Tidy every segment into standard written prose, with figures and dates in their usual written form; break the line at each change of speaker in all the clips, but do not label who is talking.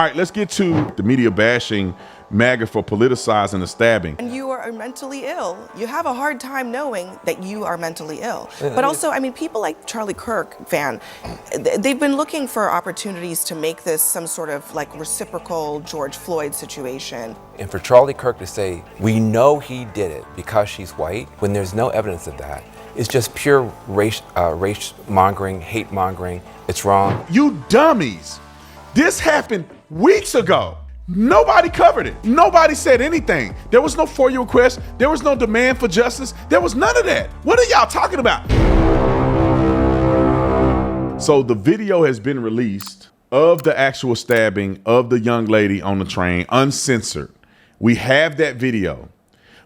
All right, let's get to the media bashing MAGA for politicizing the stabbing.
And you are mentally ill. You have a hard time knowing that you are mentally ill. But also, I mean, people like Charlie Kirk, they've been looking for opportunities to make this some sort of like reciprocal George Floyd situation.
And for Charlie Kirk to say, we know he did it because she's white, when there's no evidence of that, it's just pure race mongering, hate mongering. It's wrong.
You dummies. This happened weeks ago. Nobody covered it. Nobody said anything. There was no FOIA request. There was no demand for justice. There was none of that. What are y'all talking about? So the video has been released of the actual stabbing of the young lady on the train, uncensored. We have that video,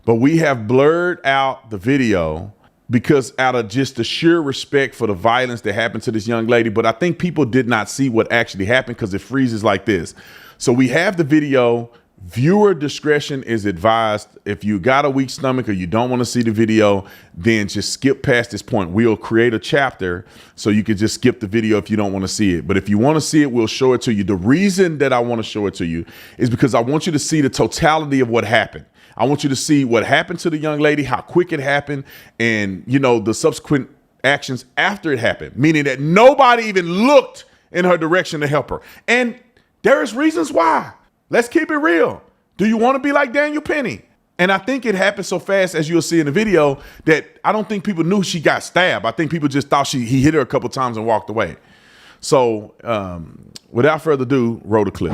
but we have blurred out the video because out of just the sheer respect for the violence that happened to this young lady. But I think people did not see what actually happened because it freezes like this. So we have the video. Viewer discretion is advised. If you got a weak stomach or you don't want to see the video, then just skip past this point. We'll create a chapter so you can just skip the video if you don't want to see it. But if you want to see it, we'll show it to you. The reason that I want to show it to you is because I want you to see the totality of what happened. I want you to see what happened to the young lady, how quick it happened, and the subsequent actions after it happened, meaning that nobody even looked in her direction to help her. And there is reasons why. Let's keep it real. Do you want to be like Daniel Penny? And I think it happened so fast, as you'll see in the video, that I don't think people knew she got stabbed. I think people just thought he hit her a couple times and walked away. So without further ado, roll the clip.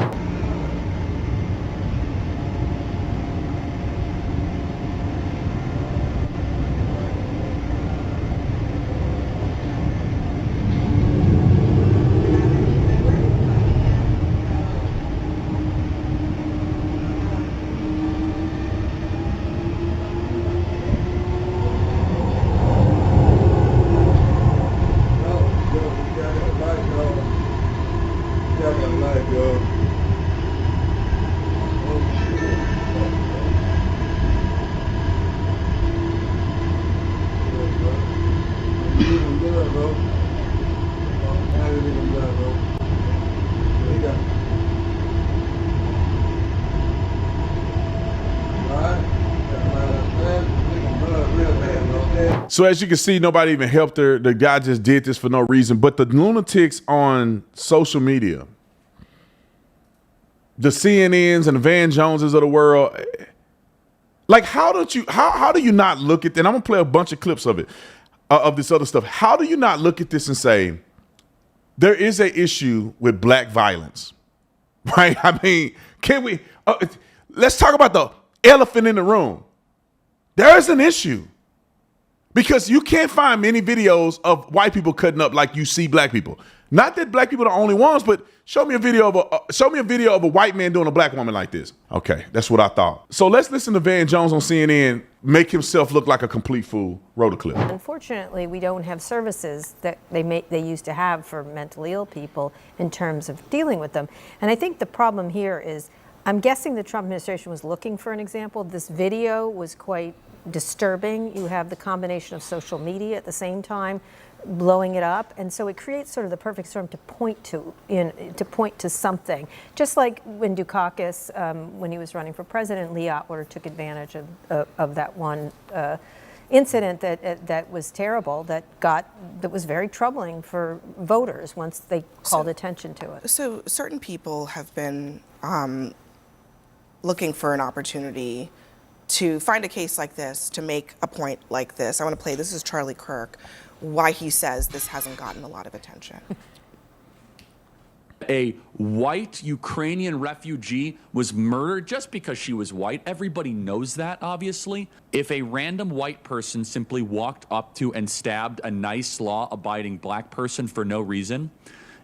So as you can see, nobody even helped her. The guy just did this for no reason. But the lunatics on social media, the CNNs and the Van Joneses of the world, like how do you not look at that? And I'm gonna play a bunch of clips of it, of this other stuff. How do you not look at this and say, there is an issue with black violence, right? I mean, can we, let's talk about the elephant in the room. There is an issue. Because you can't find many videos of white people cutting up like you see black people. Not that black people are the only ones, but show me a video of a white man doing a black woman like this. Okay, that's what I thought. So let's listen to Van Jones on CNN make himself look like a complete fool. Roll the clip.
Unfortunately, we don't have services that they used to have for mentally ill people in terms of dealing with them. And I think the problem here is, I'm guessing the Trump administration was looking for an example. This video was quite disturbing. You have the combination of social media at the same time blowing it up, and so it creates sort of the perfect storm to point to something. Just like when Dukakis, when he was running for president, Lee Atwater took advantage of that one incident that was terrible, that was very troubling for voters once they called attention to it.
So certain people have been looking for an opportunity to find a case like this, to make a point like this. I want to play, this is Charlie Kirk, why he says this hasn't gotten a lot of attention.
A white Ukrainian refugee was murdered just because she was white. Everybody knows that, obviously. If a random white person simply walked up to and stabbed a nice, law-abiding black person for no reason,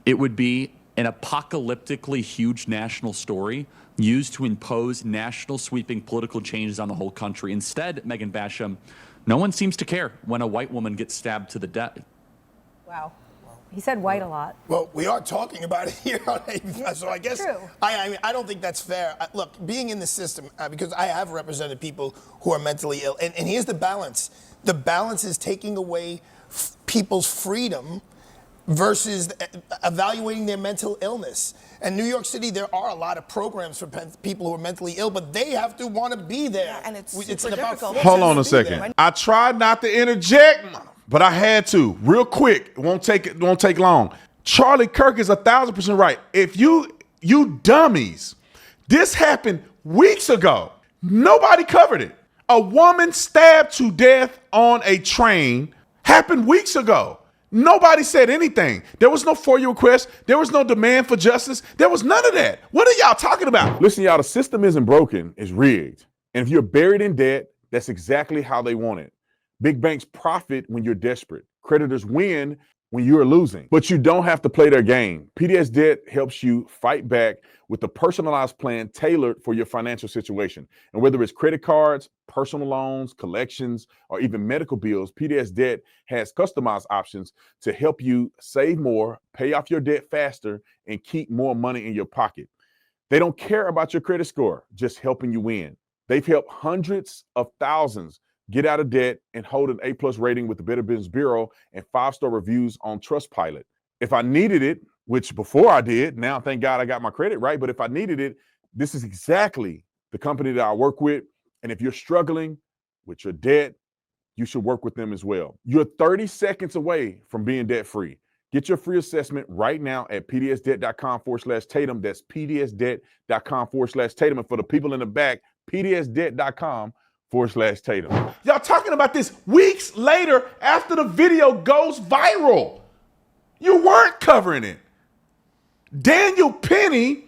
it would be an apocalyptically huge national story used to impose national sweeping political changes on the whole country. Instead, Megan Basham, no one seems to care when a white woman gets stabbed to the death.
Wow. He said white a lot.
Well, we are talking about it here, so I guess I mean, I don't think that's fair. Look, being in the system, because I have represented people who are mentally ill, and here's the balance. The balance is taking away people's freedom versus evaluating their mental illness. And New York City, there are a lot of programs for people who are mentally ill, but they have to want to be there.
Yeah, and it's
about
difficult.
Hold on a second. I tried not to interject, but I had to. Real quick. It won't take long. Charlie Kirk is 1,000% right. If you dummies, this happened weeks ago. Nobody covered it. A woman stabbed to death on a train happened weeks ago. Nobody said anything. There was no FOIA request. There was no demand for justice. There was none of that. What are y'all talking about? Listen, y'all, the system isn't broken. It's rigged. And if you're buried in debt, that's exactly how they want it. Big banks profit when you're desperate. Creditors win when you're losing. But you don't have to play their game. PDS Debt helps you fight back with a personalized plan tailored for your financial situation. And whether it's credit cards, personal loans, collections, or even medical bills, PDS Debt has customized options to help you save more, pay off your debt faster, and keep more money in your pocket. They don't care about your credit score, just helping you win. They've helped hundreds of thousands get out of debt and hold an A+ rating with the Better Business Bureau and 5-star reviews on Trustpilot. If I needed it, which before I did, now thank God I got my credit right, but if I needed it, this is exactly the company that I work with. And if you're struggling with your debt, you should work with them as well. You're 30 seconds away from being debt-free. Get your free assessment right now at pdsdebt.com/Tatum. That's pdsdebt.com/Tatum. And for the people in the back, pdsdebt.com/Tatum. Y'all talking about this weeks later after the video goes viral. You weren't covering it. Daniel Penny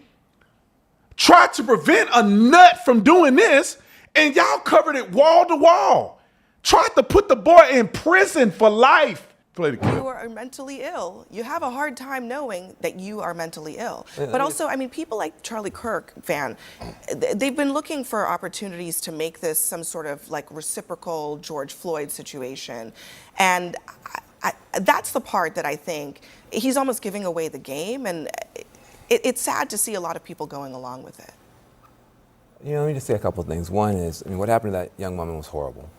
tried to prevent a nut from doing this, and y'all covered it wall to wall. Tried to put the boy in prison for life. Play the clip.
You are mentally ill. You have a hard time knowing that you are mentally ill. But also, I mean, people like Charlie Kirk, they've been looking for opportunities to make this some sort of like reciprocal George Floyd situation. And that's the part that I think he's almost giving away the game. And it's sad to see a lot of people going along with it.
You know, let me just say a couple of things. One is, what happened to that young woman was horrible.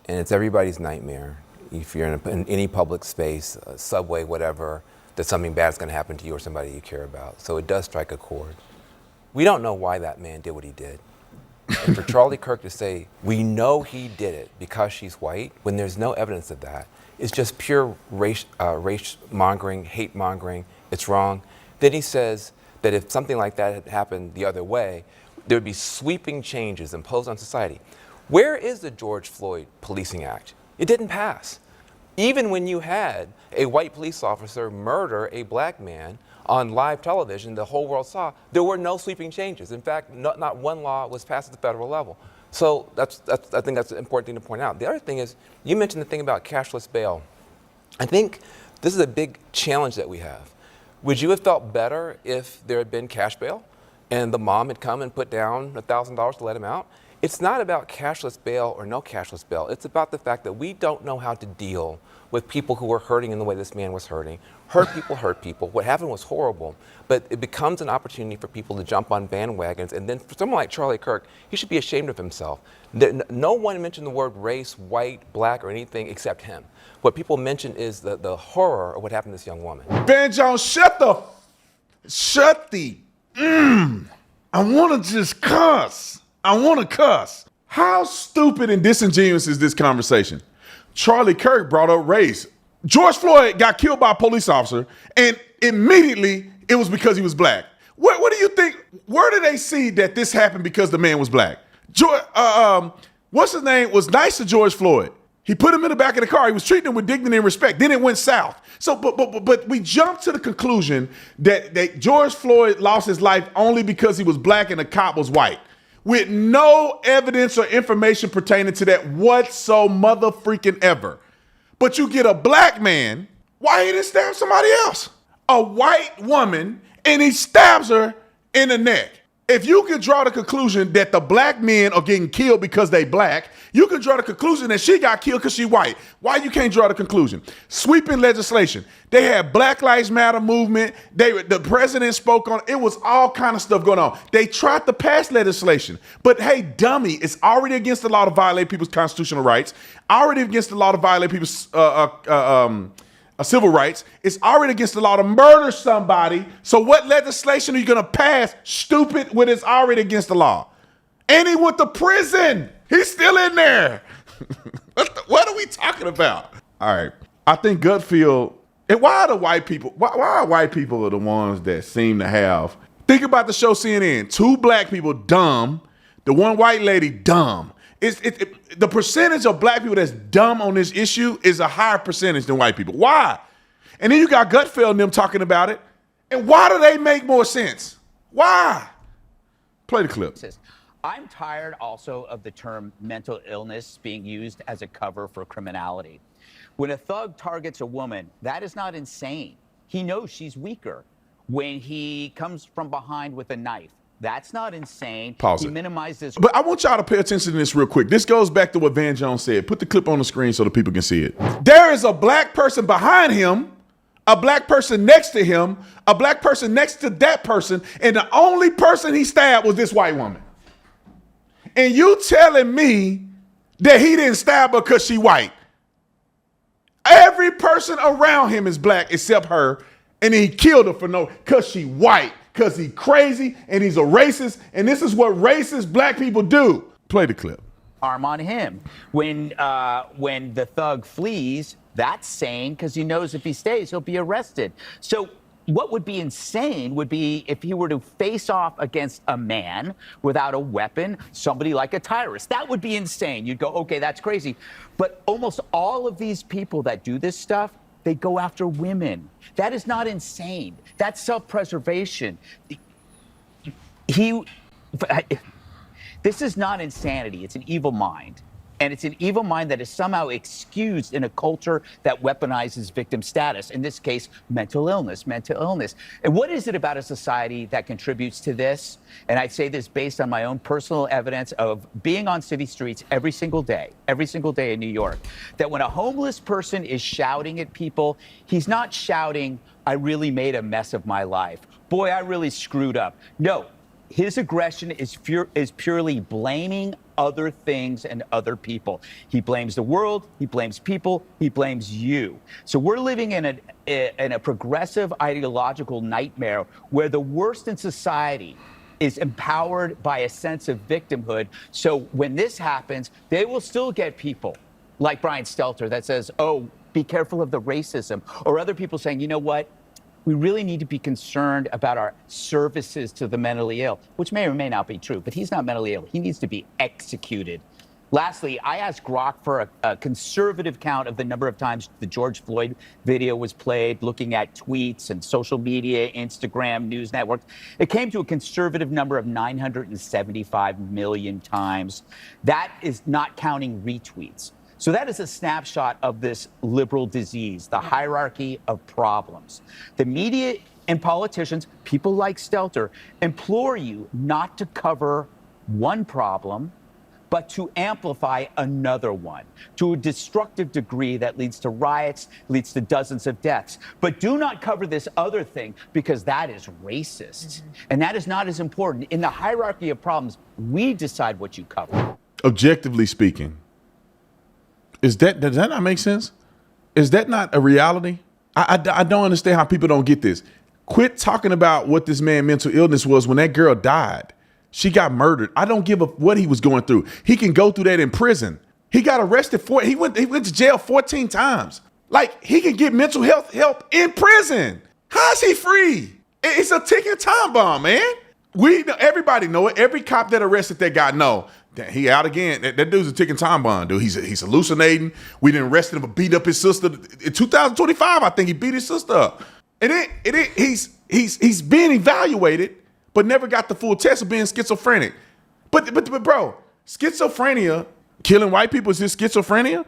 And it's everybody's nightmare. If you're in any public space, a subway, whatever, that something bad is going to happen to you or somebody you care about. So it does strike a chord. We don't know why that man did what he did. And for Charlie Kirk to say, we know he did it because she's white, when there's no evidence of that, it's just pure race mongering, hate mongering, it's wrong. Then he says that if something like that had happened the other way, there would be sweeping changes imposed on society. Where is the George Floyd Policing Act? It didn't pass. Even when you had a white police officer murder a black man on live television, the whole world saw, there were no sweeping changes. In fact, not one law was passed at the federal level. So I think that's an important thing to point out. The other thing is, you mentioned the thing about cashless bail. I think this is a big challenge that we have. Would you have felt better if there had been cash bail and the mom had come and put down $1,000 to let him out? It's not about cashless bail or no cashless bail. It's about the fact that we don't know how to deal with people who are hurting in the way this man was hurting. Hurt people. What happened was horrible. But it becomes an opportunity for people to jump on bandwagons. And then for someone like Charlie Kirk, he should be ashamed of himself. No one mentioned the word race, white, black, or anything except him. What people mention is the horror of what happened to this young woman.
Ben Jones, shut the. I want to just cuss. I want to cuss. How stupid and disingenuous is this conversation? Charlie Kirk brought up race. George Floyd got killed by a police officer, and immediately it was because he was black. What do you think? Where did they see that this happened because the man was black? What's his name was nice to George Floyd. He put him in the back of the car. He was treating him with dignity and respect. Then it went south. So, but we jumped to the conclusion that George Floyd lost his life only because he was black and the cop was white, with no evidence or information pertaining to that whatsoever. But you get a black man, why he didn't stab somebody else? A white woman, and he stabs her in the neck. If you can draw the conclusion that the black men are getting killed because they black, you can draw the conclusion that she got killed because she white. Why you can't draw the conclusion? Sweeping legislation. They had Black Lives Matter movement. The president spoke on it. It was all kind of stuff going on. They tried to pass legislation. But hey, dummy, it's already against the law to violate people's constitutional rights. Already against the law to violate people's civil rights. It's already against the law to murder somebody. So what legislation are you going to pass, stupid, when it's already against the law? And he went to prison. He's still in there. What are we talking about? All right. I think Gutfeld, and why are the white people, why are white people the ones that seem to have, think about the show CNN, 2 black people dumb, the one white lady dumb. The percentage of black people that's dumb on this issue is a higher percentage than white people. Why? And then you got Gutfeld and them talking about it. And why do they make more sense? Why? Play the clip.
I'm tired also of the term mental illness being used as a cover for criminality. When a thug targets a woman, that is not insane. He knows she's weaker. When he comes from behind with a knife, that's not insane.
Pause
he
it.
minimizes.
But I want y'all to pay attention to this real quick. This goes back to what Van Jones said. Put the clip on the screen so the people can see it. There is a black person behind him, a black person next to him, a black person next to that person, and the only person he stabbed was this white woman. And you telling me that he didn't stab her because she white. Every person around him is black except her, and he killed her because she white, because he crazy, and he's a racist, and this is what racist black people do. Play the clip.
Arm on him. When the thug flees, that's sane because he knows if he stays, he'll be arrested. So what would be insane would be if he were to face off against a man without a weapon, somebody like a Tyrus. That would be insane. You'd go, okay, that's crazy. But almost all of these people that do this stuff, they go after women. That is not insane. That's self-preservation. This is not insanity. It's an evil mind. And it's an evil mind that is somehow excused in a culture that weaponizes victim status. In this case, mental illness. And what is it about a society that contributes to this? And I'd say this based on my own personal evidence of being on city streets every single day in New York, that when a homeless person is shouting at people, he's not shouting, I really made a mess of my life. Boy, I really screwed up. No. His aggression is purely blaming other things and other people. He blames the world, he blames people, he blames you. So we're living in a progressive ideological nightmare where the worst in society is empowered by a sense of victimhood. So when this happens, they will still get people like Brian Stelter that says, oh, be careful of the racism, or other people saying, you know what? We really need to be concerned about our services to the mentally ill, which may or may not be true, but he's not mentally ill. He needs to be executed. Lastly, I asked Grok for a conservative count of the number of times the George Floyd video was played, looking at tweets and social media, Instagram, news networks. It came to a conservative number of 975 million times. That is not counting retweets. So that is a snapshot of this liberal disease, the hierarchy of problems. The media and politicians, people like Stelter, implore you not to cover one problem, but to amplify another one to a destructive degree that leads to riots, leads to dozens of deaths. But do not cover this other thing because that is racist. And that is not as important. In the hierarchy of problems, we decide what you cover.
Objectively speaking, does that not make sense? Is that not a reality? I don't understand how people don't get this. Quit talking about what this man's mental illness was when that girl died. She got murdered. I don't give a what he was going through. He can go through that in prison. He got arrested he went to jail 14 times. Like, he can get mental health help in prison. How is he free? It's a ticking time bomb, man. Everybody know it. Every cop that arrested that guy know. He out again. That dude's a ticking time bomb, dude. He's hallucinating. We didn't arrest him, but beat up his sister. In 2025, I think he beat his sister up. And he's being evaluated, but never got the full test of being schizophrenic. But bro, schizophrenia, killing white people is just schizophrenia.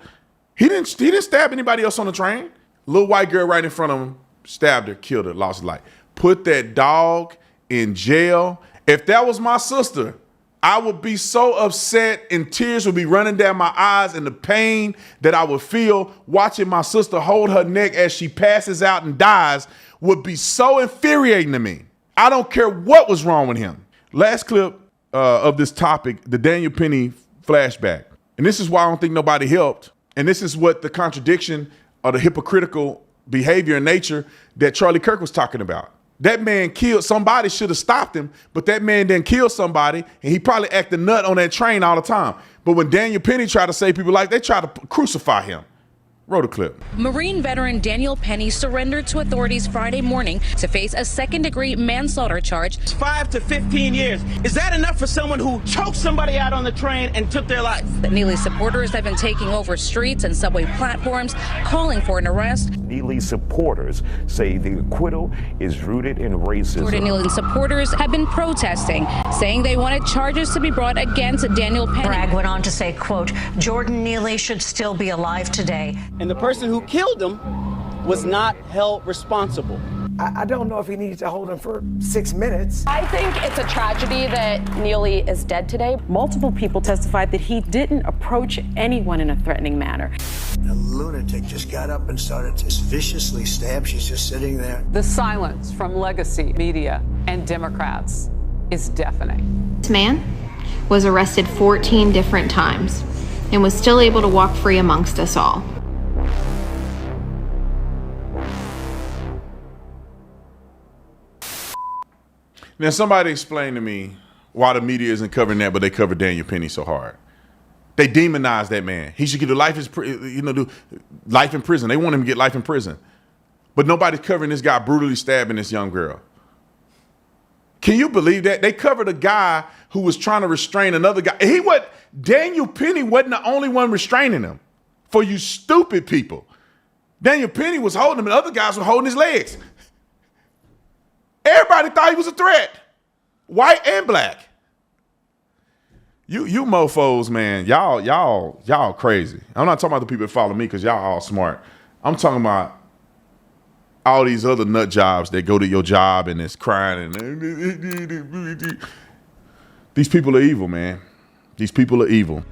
He didn't stab anybody else on the train. Little white girl right in front of him, stabbed her, killed her, lost her life. Put that dog in jail. If that was my sister, I would be so upset and tears would be running down my eyes, and the pain that I would feel watching my sister hold her neck as she passes out and dies would be so infuriating to me. I don't care what was wrong with him. Last clip of this topic, the Daniel Penny flashback. And this is why I don't think nobody helped. And this is what the contradiction or the hypocritical behavior and nature that Charlie Kirk was talking about. That man killed somebody, should have stopped him, but that man then killed somebody, and he probably acted nut on that train all the time. But when Daniel Penny tried to save people, like, they tried to crucify him. Roll the clip.
Marine veteran Daniel Penny surrendered to authorities Friday morning to face a second-degree manslaughter charge.
5 to 15 years. Is that enough for someone who choked somebody out on the train and took their life?
Neely's supporters have been taking over streets and subway platforms, calling for an arrest.
Neely's supporters say the acquittal is rooted in racism.
Neely's supporters have been protesting, saying they wanted charges to be brought against Daniel Penny.
Bragg went on to say, quote, Jordan Neely should still be alive today.
And the person who killed him was not held responsible.
I don't know if he needed to hold him for 6 minutes.
I think it's a tragedy that Neely is dead today. Multiple people testified that he didn't approach anyone in a threatening manner.
A lunatic just got up and started to viciously stab. She's just sitting there.
The silence from legacy media and Democrats is deafening.
This man was arrested 14 different times and was still able to walk free amongst us all.
Now, somebody explain to me why the media isn't covering that, but they cover Daniel Penny so hard. They demonize that man. He should get life in prison. They want him to get life in prison. But nobody's covering this guy brutally stabbing this young girl. Can you believe that? They covered a guy who was trying to restrain another guy. Daniel Penny wasn't the only one restraining him. For you stupid people. Daniel Penny was holding him and other guys were holding his legs. Everybody thought he was a threat. White and black. You mofos, man, y'all crazy. I'm not talking about the people that follow me because y'all all smart. I'm talking about all these other nut jobs that go to your job and is crying and these people are evil, man. These people are evil.